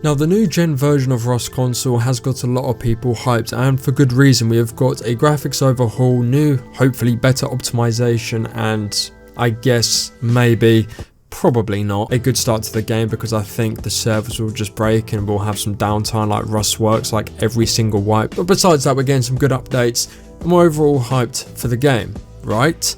Now, the new gen version of Rust console has got a lot of people hyped, and for good reason. We have got a graphics overhaul, new, hopefully better optimization, and I guess maybe, probably not, a good start to the game, because I think the servers will just break and we'll have some downtime like Rust works like every single wipe. But besides that, we're getting some good updates and we're overall hyped for the game, right?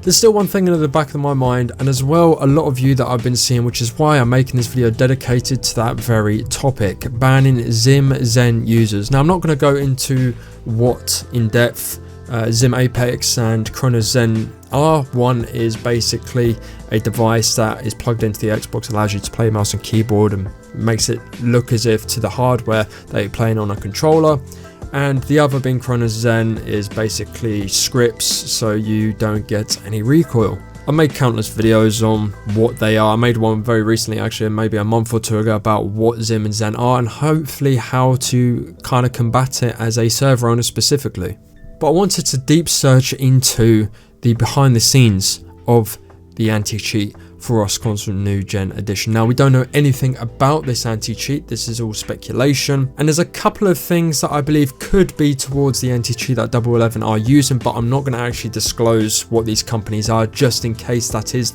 There's still one thing in the back of my mind, and as well a lot of you that I've been seeing, which is why I'm making this video dedicated to that very topic, banning XIM Zen users. Now, I'm not going to go into what in depth XIM Apex and Cronus Zen are. One is basically a device that is plugged into the Xbox, allows you to play mouse and keyboard and makes it look as if to the hardware that you're playing on a controller. And the other being Cronus Zen is basically scripts, so you don't get any recoil. I've made countless videos on what they are. I made one very recently, actually maybe a month or two ago, about what XIM and Zen are and hopefully how to kind of combat it as a server owner specifically. But I wanted to deep search into the behind the scenes of the anti-cheat for Rust console new gen edition. Now, we don't know anything about this anti-cheat, this is all speculation, and there's a couple of things that I believe could be towards the anti-cheat that Double 11 are using, but I'm not going to actually disclose what these companies are, just in case that is,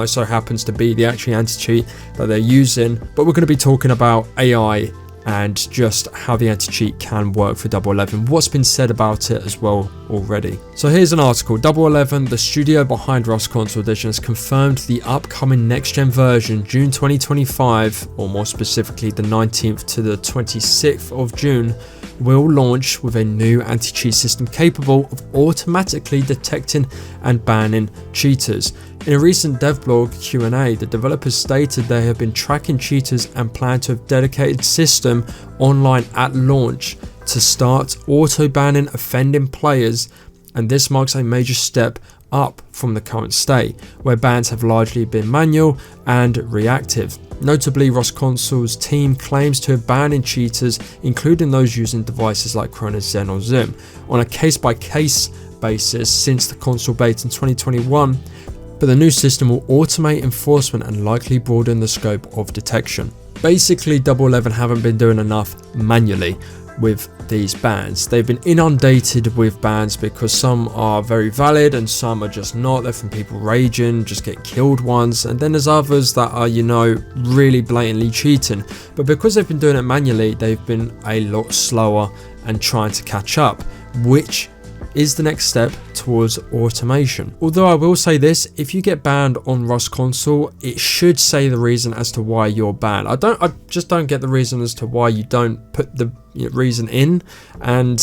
so happens to be the actual anti-cheat that they're using. But we're going to be talking about AI and just how the anti-cheat can work for Double 11, what's been said about it as well already. So here's an article. Double 11, the studio behind Rust console edition, has confirmed the upcoming next gen version, June 2025, or more specifically the 19th to the 26th of June, will launch with a new anti-cheat system capable of automatically detecting and banning cheaters. In a recent devblog Q&A, the developers stated they have been tracking cheaters and plan to have a dedicated system online at launch to start auto-banning offending players, and this marks a major step up from the current state, where bans have largely been manual and reactive. Notably, Rust Console's team claims to have banned cheaters, including those using devices like Cronus Zen or XIM, on a case-by-case basis since the console beta in 2021, but the new system will automate enforcement and likely broaden the scope of detection. Basically, Double 11 haven't been doing enough manually with these bans. They've been inundated with bans because some are very valid and some are just not. They're from people raging, just get killed once, and then there's others that are, really blatantly cheating. But because they've been doing it manually, they've been a lot slower and trying to catch up, which is the next step towards automation. Although I will say this, if you get banned on Rust console, it should say the reason as to why you're banned. I just don't get the reason as to why you don't put the reason in. And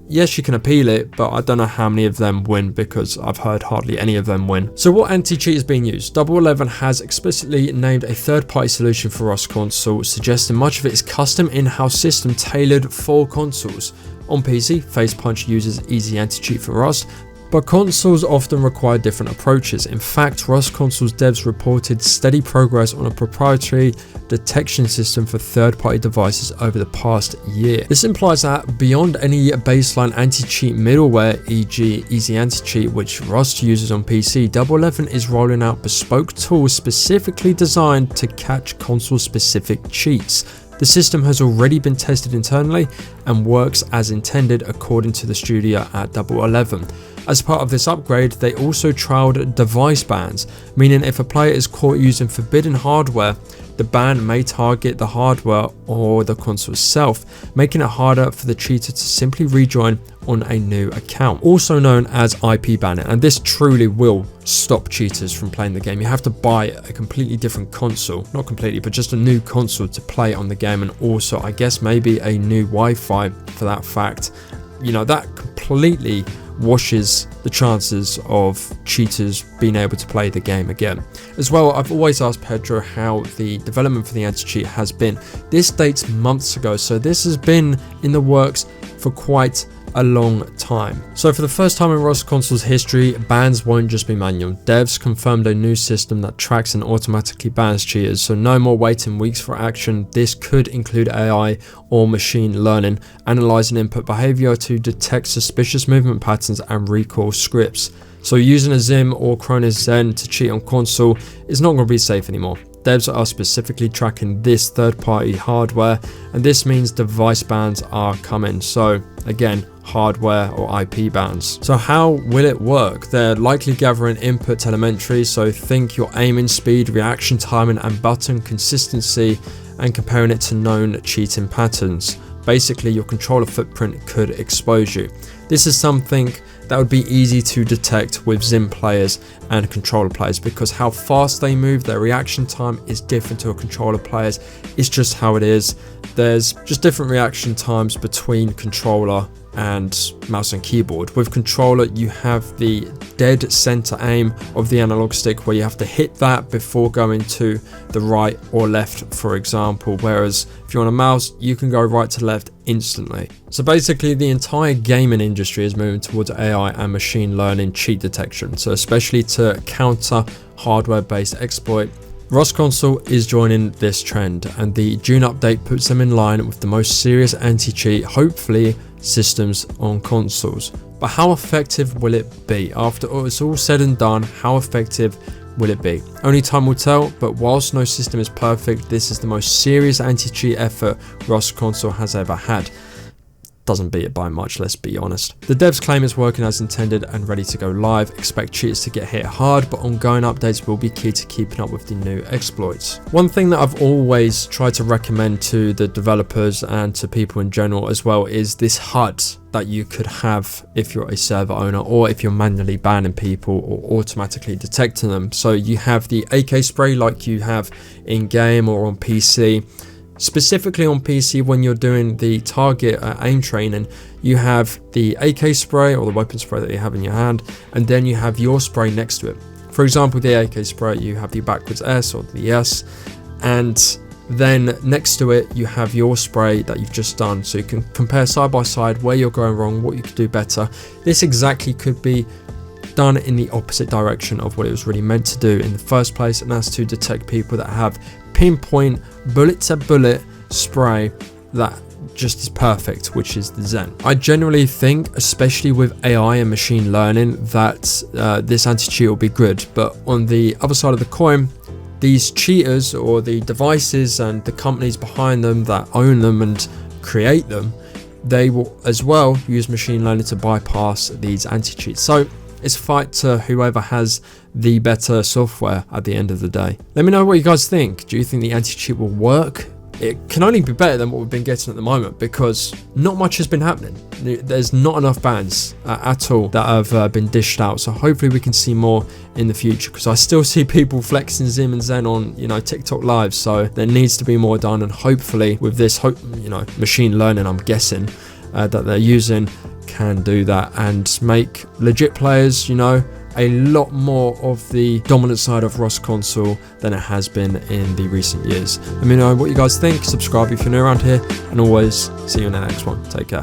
yes, you can appeal it, but I don't know how many of them win, because I've heard hardly any of them win. So what anti-cheat is being used? Double 11 has explicitly named a third-party solution for Rust console, suggesting much of it is custom in-house system tailored for consoles. On PC, FacePunch uses easy anti-cheat for Rust, but consoles often require different approaches. In fact, Rust consoles devs reported steady progress on a proprietary detection system for third-party devices over the past year. This implies that beyond any baseline anti-cheat middleware, e.g. easy anti-cheat, which Rust uses on PC, Double 11 is rolling out bespoke tools specifically designed to catch console-specific cheats. The system has already been tested internally and works as intended, according to the studio at Double 11. As part of this upgrade, they also trialed device bans, meaning if a player is caught using forbidden hardware, the ban may target the hardware or the console itself, making it harder for the cheater to simply rejoin on a new account, also known as IP banning. And this truly will stop cheaters from playing the game. You have to buy a completely different console, not completely, but just a new console to play on the game, and also I guess maybe a new Wi-Fi for that fact. That completely washes the chances of cheaters being able to play the game again. As well, I've always asked Pedro how the development for the anti-cheat has been. This dates months ago, so this has been in the works for quite a long time. So for the first time in Rust console's history, bans won't just be manual. Devs confirmed a new system that tracks and automatically bans cheaters, so no more waiting weeks for action. This could include AI or machine learning, analyzing input behavior to detect suspicious movement patterns and recall scripts. So using a XIM or Cronus Zen to cheat on console is not going to be safe anymore. Devs are specifically tracking this third-party hardware, and this means device bans are coming. So again, hardware or IP bans. So how will it work? They're likely gathering input telemetry, so think your aiming speed, reaction timing and button consistency, and comparing it to known cheating patterns. Basically, your controller footprint could expose you. This is something that would be easy to detect with Zen players and controller players, because how fast they move, their reaction time is different to a controller players. It's just how it is. There's just different reaction times between controller and mouse and keyboard. With controller, you have the dead center aim of the analog stick where you have to hit that before going to the right or left, for example, whereas if you're on a mouse, you can go right to left instantly. So basically, the entire gaming industry is moving towards AI and machine learning cheat detection, so especially to counter hardware-based exploit. Rust Console is joining this trend, and the June update puts them in line with the most serious anti-cheat, hopefully, systems on consoles. But how effective will it be? After it's all said and done, how effective will it be? Only time will tell, but whilst no system is perfect, this is the most serious anti-cheat effort Rust Console has ever had. Doesn't beat it by much, let's be honest. The devs claim it's working as intended and ready to go live. Expect cheaters to get hit hard, but ongoing updates will be key to keeping up with the new exploits. One thing that I've always tried to recommend to the developers and to people in general as well is this HUD that you could have if you're a server owner, or if you're manually banning people or automatically detecting them. So you have the AK spray like you have in game or on PC. Specifically on PC, when you're doing the target aim training, you have the AK spray or the weapon spray that you have in your hand, and then you have your spray next to it. For example, the AK spray, you have the backwards S or the S, and then next to it you have your spray that you've just done, so you can compare side by side where you're going wrong, what you could do better. This exactly could be done in the opposite direction of what it was really meant to do in the first place, and that's to detect people that have pinpoint bullet to bullet spray that just is perfect, which is the Zen. I generally think, especially with AI and machine learning, that this anti-cheat will be good, but on the other side of the coin, these cheaters or the devices and the companies behind them that own them and create them, they will as well use machine learning to bypass these anti-cheats. So it's a fight to whoever has the better software at the end of the day. Let me know what you guys think. Do you think the anti-cheat will work? It can only be better than what we've been getting at the moment, because not much has been happening. There's not enough bans at all that have been dished out. So hopefully we can see more in the future, because I still see people flexing XIM and Zen on, TikTok live. So there needs to be more done, and hopefully with this, machine learning, I'm guessing that they're using, can do that and make legit players, a lot more of the dominant side of Rust Console than it has been in the recent years. Let me know what you guys think. Subscribe if you're new around here, and always see you in the next one. Take care.